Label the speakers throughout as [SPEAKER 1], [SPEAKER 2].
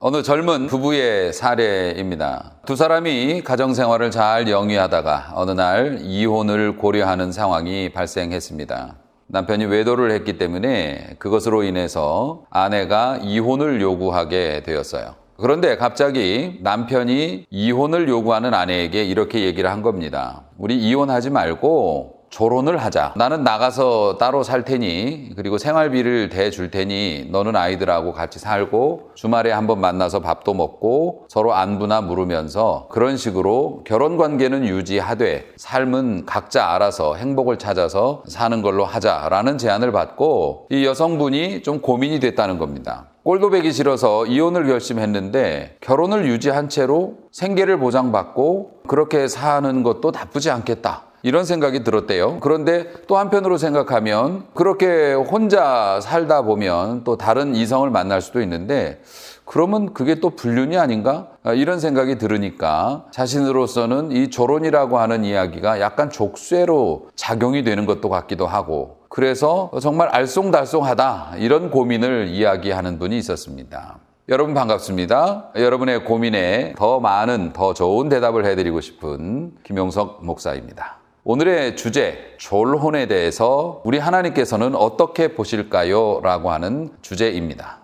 [SPEAKER 1] 어느 젊은 부부의 사례입니다. 두 사람이 가정생활을 잘 영위하다가 어느 날 이혼을 고려하는 상황이 발생했습니다. 남편이 외도를 했기 때문에 그것으로 인해서 아내가 이혼을 요구하게 되었어요. 그런데 갑자기 남편이 이혼을 요구하는 아내에게 이렇게 얘기를 한 겁니다. 우리 이혼하지 말고 조론을 하자. 나는 나가서 따로 살 테니, 그리고 생활비를 대줄 테니 너는 아이들하고 같이 살고 주말에 한번 만나서 밥도 먹고 서로 안부나 물으면서 그런 식으로 결혼 관계는 유지하되 삶은 각자 알아서 행복을 찾아서 사는 걸로 하자라는 제안을 받고 이 여성분이 좀 고민이 됐다는 겁니다. 꼴도 보기 싫어서 이혼을 결심했는데 결혼을 유지한 채로 생계를 보장받고 그렇게 사는 것도 나쁘지 않겠다. 이런 생각이 들었대요. 그런데 또 한편으로 생각하면 그렇게 혼자 살다 보면 또 다른 이성을 만날 수도 있는데 그러면 그게 또 불륜이 아닌가? 이런 생각이 들으니까 자신으로서는 이 조론이라고 하는 이야기가 약간 족쇄로 작용이 되는 것도 같기도 하고 그래서 정말 알쏭달쏭하다 이런 고민을 이야기하는 분이 있었습니다. 여러분 반갑습니다. 여러분의 고민에 더 많은 더 좋은 대답을 해드리고 싶은 김용석 목사입니다. 오늘의 주제, 졸혼에 대해서 우리 하나님께서는 어떻게 보실까요? 라고 하는 주제입니다.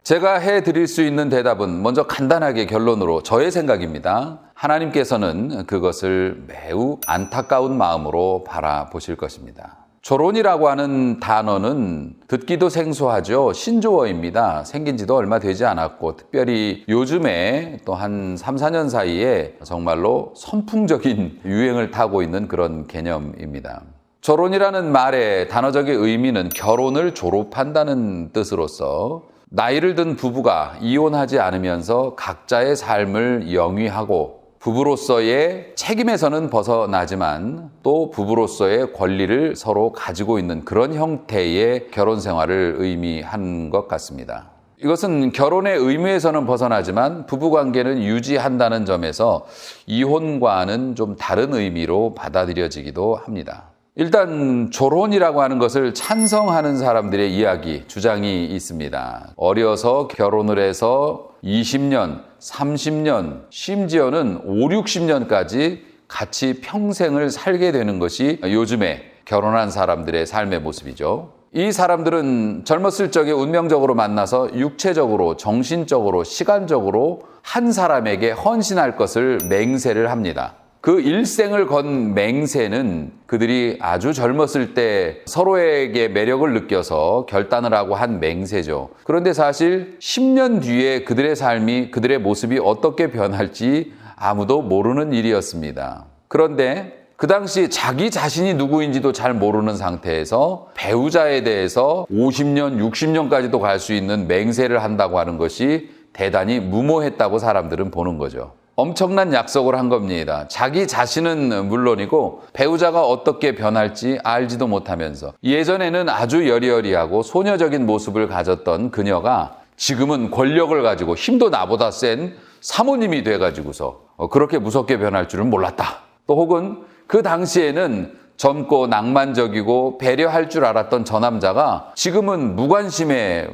[SPEAKER 1] 제가 해드릴 수 있는 대답은 먼저 간단하게 결론으로 저의 생각입니다. 하나님께서는 그것을 매우 안타까운 마음으로 바라보실 것입니다. 조론이라고 하는 단어는 듣기도 생소하죠. 신조어입니다. 생긴 지도 얼마 되지 않았고 특별히 요즘에 또 한 3, 4년 사이에 정말로 선풍적인 유행을 타고 있는 그런 개념입니다. 조론이라는 말의 단어적인 의미는 결혼을 졸업한다는 뜻으로서 나이를 든 부부가 이혼하지 않으면서 각자의 삶을 영위하고 부부로서의 책임에서는 벗어나지만 또 부부로서의 권리를 서로 가지고 있는 그런 형태의 결혼 생활을 의미한 것 같습니다. 이것은 결혼의 의무에서는 벗어나지만 부부관계는 유지한다는 점에서 이혼과는 좀 다른 의미로 받아들여지기도 합니다. 일단 조론이라고 하는 것을 찬성하는 사람들의 이야기, 주장이 있습니다. 어려서 결혼을 해서 20년, 30년, 심지어는 5, 60년까지 같이 평생을 살게 되는 것이 요즘에 결혼한 사람들의 삶의 모습이죠. 이 사람들은 젊었을 적에 운명적으로 만나서 육체적으로, 정신적으로, 시간적으로 한 사람에게 헌신할 것을 맹세를 합니다. 그 일생을 건 맹세는 그들이 아주 젊었을 때 서로에게 매력을 느껴서 결단을 하고 한 맹세죠. 그런데 사실 10년 뒤에 그들의 삶이, 그들의 모습이 어떻게 변할지 아무도 모르는 일이었습니다. 그런데 그 당시 자기 자신이 누구인지도 잘 모르는 상태에서 배우자에 대해서 50년, 60년까지도 갈 수 있는 맹세를 한다고 하는 것이 대단히 무모했다고 사람들은 보는 거죠. 엄청난 약속을 한 겁니다. 자기 자신은 물론이고 배우자가 어떻게 변할지 알지도 못하면서 예전에는 아주 여리여리하고 소녀적인 모습을 가졌던 그녀가 지금은 권력을 가지고 힘도 나보다 센 사모님이 돼가지고서 그렇게 무섭게 변할 줄은 몰랐다. 또 혹은 그 당시에는 젊고 낭만적이고 배려할 줄 알았던 저 남자가 지금은 무관심에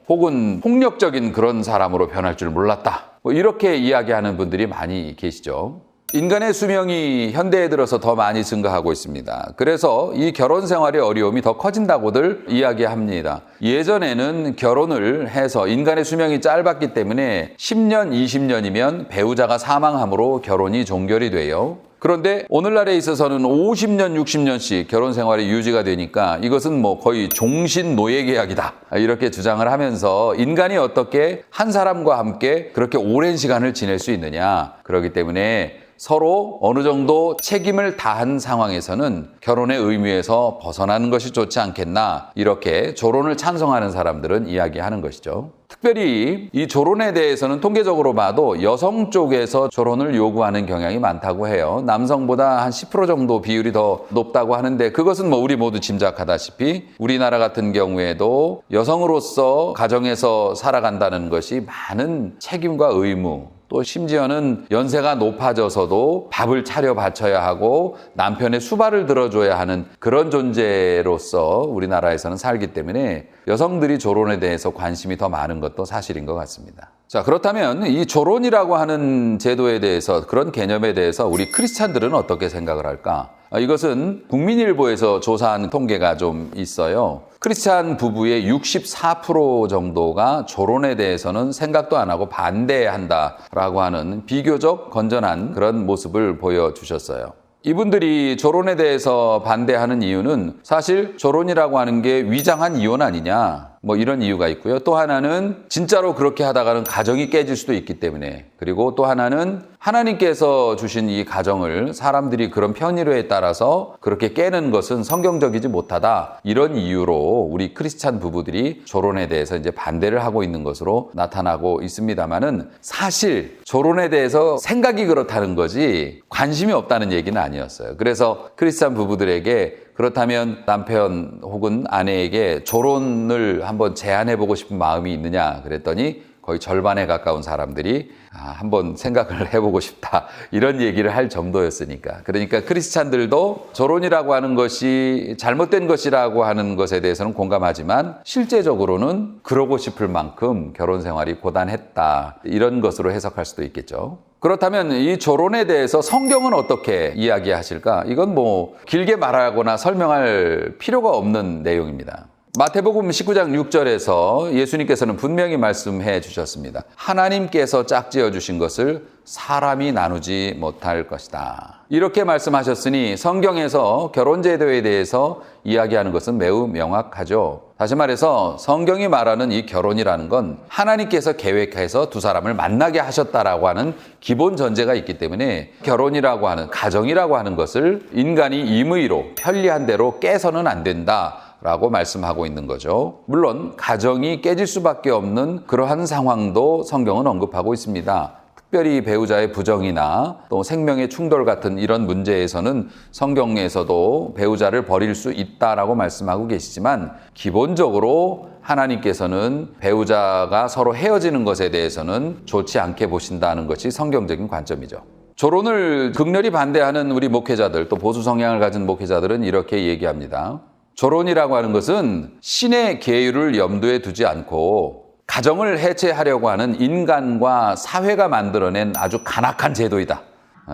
[SPEAKER 1] 혹은 폭력적인 그런 사람으로 변할 줄 몰랐다. 이렇게 이야기하는 분들이 많이 계시죠. 인간의 수명이 현대에 들어서 더 많이 증가하고 있습니다. 그래서 이 결혼 생활의 어려움이 더 커진다고들 이야기합니다. 예전에는 결혼을 해서 인간의 수명이 짧았기 때문에 10년, 20년이면 배우자가 사망함으로 결혼이 종결이 돼요. 그런데 오늘날에 있어서는 50년, 60년씩 결혼 생활이 유지가 되니까 이것은 거의 종신 노예 계약이다. 이렇게 주장을 하면서 인간이 어떻게 한 사람과 함께 그렇게 오랜 시간을 지낼 수 있느냐. 그렇기 때문에 서로 어느 정도 책임을 다한 상황에서는 결혼의 의무에서 벗어나는 것이 좋지 않겠나. 이렇게 조론을 찬성하는 사람들은 이야기하는 것이죠. 특별히 이 조론에 대해서는 통계적으로 봐도 여성 쪽에서 조론을 요구하는 경향이 많다고 해요. 남성보다 한 10% 정도 비율이 더 높다고 하는데 그것은 우리 모두 짐작하다시피 우리나라 같은 경우에도 여성으로서 가정에서 살아간다는 것이 많은 책임과 의무 또 심지어는 연세가 높아져서도 밥을 차려 바쳐야 하고 남편의 수발을 들어줘야 하는 그런 존재로서 우리나라에서는 살기 때문에 여성들이 조론에 대해서 관심이 더 많은 것도 사실인 것 같습니다. 자, 그렇다면 이 조론이라고 하는 제도에 대해서, 그런 개념에 대해서 우리 크리스찬들은 어떻게 생각을 할까? 이것은 국민일보에서 조사한 통계가 좀 있어요. 크리스찬 부부의 64% 정도가 조론에 대해서는 생각도 안 하고 반대한다라고 하는 비교적 건전한 그런 모습을 보여주셨어요. 이분들이 조론에 대해서 반대하는 이유는 사실 조론이라고 하는 게 위장한 이혼 아니냐, 뭐 이런 이유가 있고요. 또 하나는 진짜로 그렇게 하다가는 가정이 깨질 수도 있기 때문에, 그리고 또 하나는 하나님께서 주신 이 가정을 사람들이 그런 편의로에 따라서 그렇게 깨는 것은 성경적이지 못하다, 이런 이유로 우리 크리스찬 부부들이 조론에 대해서 이제 반대를 하고 있는 것으로 나타나고 있습니다만은, 사실 조론에 대해서 생각이 그렇다는 거지 관심이 없다는 얘기는 아니었어요. 그래서 크리스찬 부부들에게 그렇다면 남편 혹은 아내에게 조론을 한번 제안해보고 싶은 마음이 있느냐 그랬더니 거의 절반에 가까운 사람들이 한번 생각을 해보고 싶다, 이런 얘기를 할 정도였으니까. 그러니까 크리스찬들도 조론이라고 하는 것이 잘못된 것이라고 하는 것에 대해서는 공감하지만 실제적으로는 그러고 싶을 만큼 결혼 생활이 고단했다, 이런 것으로 해석할 수도 있겠죠. 그렇다면 이 조론에 대해서 성경은 어떻게 이야기하실까? 이건 뭐 길게 말하거나 설명할 필요가 없는 내용입니다. 마태복음 19장 6절에서 예수님께서는 분명히 말씀해 주셨습니다. 하나님께서 짝지어 주신 것을 사람이 나누지 못할 것이다. 이렇게 말씀하셨으니 성경에서 결혼제도에 대해서 이야기하는 것은 매우 명확하죠. 다시 말해서 성경이 말하는 이 결혼이라는 건 하나님께서 계획해서 두 사람을 만나게 하셨다라고 하는 기본 전제가 있기 때문에 결혼이라고 하는, 가정이라고 하는 것을 인간이 임의로 편리한 대로 깨서는 안 된다 라고 말씀하고 있는 거죠. 물론 가정이 깨질 수밖에 없는 그러한 상황도 성경은 언급하고 있습니다. 특별히 배우자의 부정이나 또 생명의 충돌 같은 이런 문제에서는 성경에서도 배우자를 버릴 수 있다라고 말씀하고 계시지만, 기본적으로 하나님께서는 배우자가 서로 헤어지는 것에 대해서는 좋지 않게 보신다는 것이 성경적인 관점이죠. 조론을 극렬히 반대하는 우리 목회자들, 또 보수 성향을 가진 목회자들은 이렇게 얘기합니다. 조론이라고 하는 것은 신의 계율을 염두에 두지 않고 가정을 해체하려고 하는 인간과 사회가 만들어낸 아주 간악한 제도이다,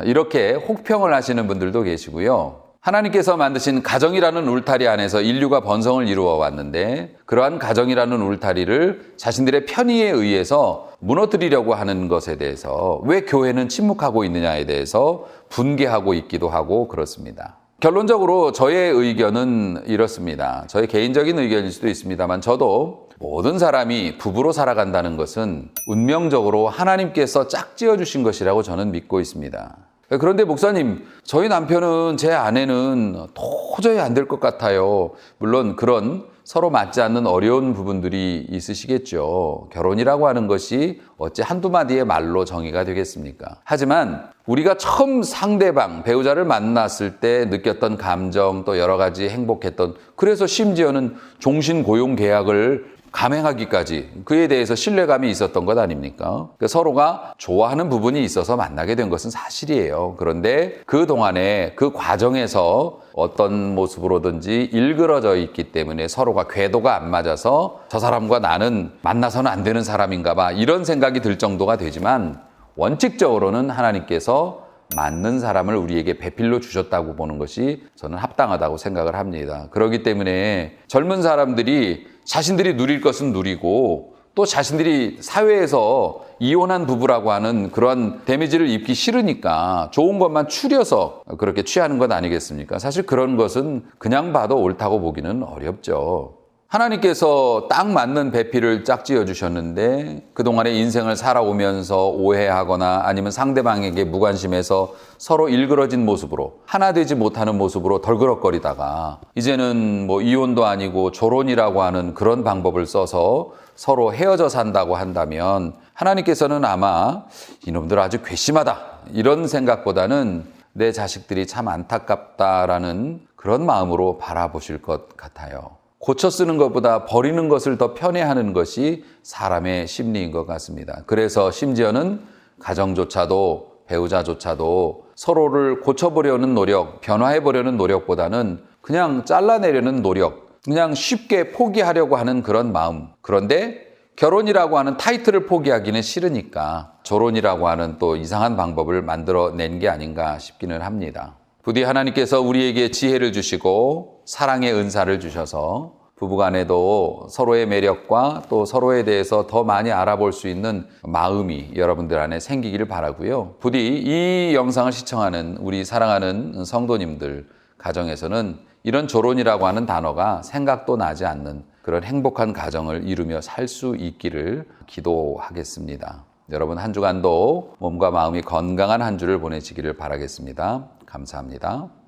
[SPEAKER 1] 이렇게 혹평을 하시는 분들도 계시고요. 하나님께서 만드신 가정이라는 울타리 안에서 인류가 번성을 이루어 왔는데, 그러한 가정이라는 울타리를 자신들의 편의에 의해서 무너뜨리려고 하는 것에 대해서 왜 교회는 침묵하고 있느냐에 대해서 분개하고 있기도 하고 그렇습니다. 결론적으로 저의 의견은 이렇습니다. 저의 개인적인 의견일 수도 있습니다만, 저도 모든 사람이 부부로 살아간다는 것은 운명적으로 하나님께서 짝지어 주신 것이라고 저는 믿고 있습니다. 그런데 목사님, 저희 남편은, 제 아내는 도저히 안 될 것 같아요. 물론 그런 서로 맞지 않는 어려운 부분들이 있으시겠죠. 결혼이라고 하는 것이 어찌 한두 마디의 말로 정의가 되겠습니까? 하지만 우리가 처음 상대방, 배우자를 만났을 때 느꼈던 감정, 또 여러 가지 행복했던, 그래서 심지어는 종신고용 계약을 감행하기까지 그에 대해서 신뢰감이 있었던 것 아닙니까? 서로가 좋아하는 부분이 있어서 만나게 된 것은 사실이에요. 그런데 그 동안에, 그 과정에서 어떤 모습으로든지 일그러져 있기 때문에 서로가 궤도가 안 맞아서 저 사람과 나는 만나서는 안 되는 사람인가 봐, 이런 생각이 들 정도가 되지만, 원칙적으로는 하나님께서 맞는 사람을 우리에게 배필로 주셨다고 보는 것이 저는 합당하다고 생각을 합니다. 그렇기 때문에 젊은 사람들이 자신들이 누릴 것은 누리고, 또 자신들이 사회에서 이혼한 부부라고 하는 그러한 데미지를 입기 싫으니까 좋은 것만 추려서 그렇게 취하는 것 아니겠습니까? 사실 그런 것은 그냥 봐도 옳다고 보기는 어렵죠. 하나님께서 딱 맞는 배필을 짝지어 주셨는데, 그동안의 인생을 살아오면서 오해하거나 아니면 상대방에게 무관심해서 서로 일그러진 모습으로, 하나 되지 못하는 모습으로 덜그럭거리다가 이제는 뭐 이혼도 아니고 조론이라고 하는 그런 방법을 써서 서로 헤어져 산다고 한다면, 하나님께서는 아마 이놈들 아주 괘씸하다, 이런 생각보다는 내 자식들이 참 안타깝다라는 그런 마음으로 바라보실 것 같아요. 고쳐 쓰는 것보다 버리는 것을 더 편애하는 것이 사람의 심리인 것 같습니다. 그래서 심지어는 가정조차도 배우자조차도 서로를 고쳐보려는 노력, 변화해보려는 노력보다는 그냥 잘라내려는 노력, 그냥 쉽게 포기하려고 하는 그런 마음. 그런데 결혼이라고 하는 타이틀을 포기하기는 싫으니까 조론이라고 하는 또 이상한 방법을 만들어낸 게 아닌가 싶기는 합니다. 부디 하나님께서 우리에게 지혜를 주시고 사랑의 은사를 주셔서 부부간에도 서로의 매력과 또 서로에 대해서 더 많이 알아볼 수 있는 마음이 여러분들 안에 생기기를 바라고요. 부디 이 영상을 시청하는 우리 사랑하는 성도님들 가정에서는 이런 조론이라고 하는 단어가 생각도 나지 않는 그런 행복한 가정을 이루며 살 수 있기를 기도하겠습니다. 여러분 한 주간도 몸과 마음이 건강한 한 주를 보내시기를 바라겠습니다. 감사합니다.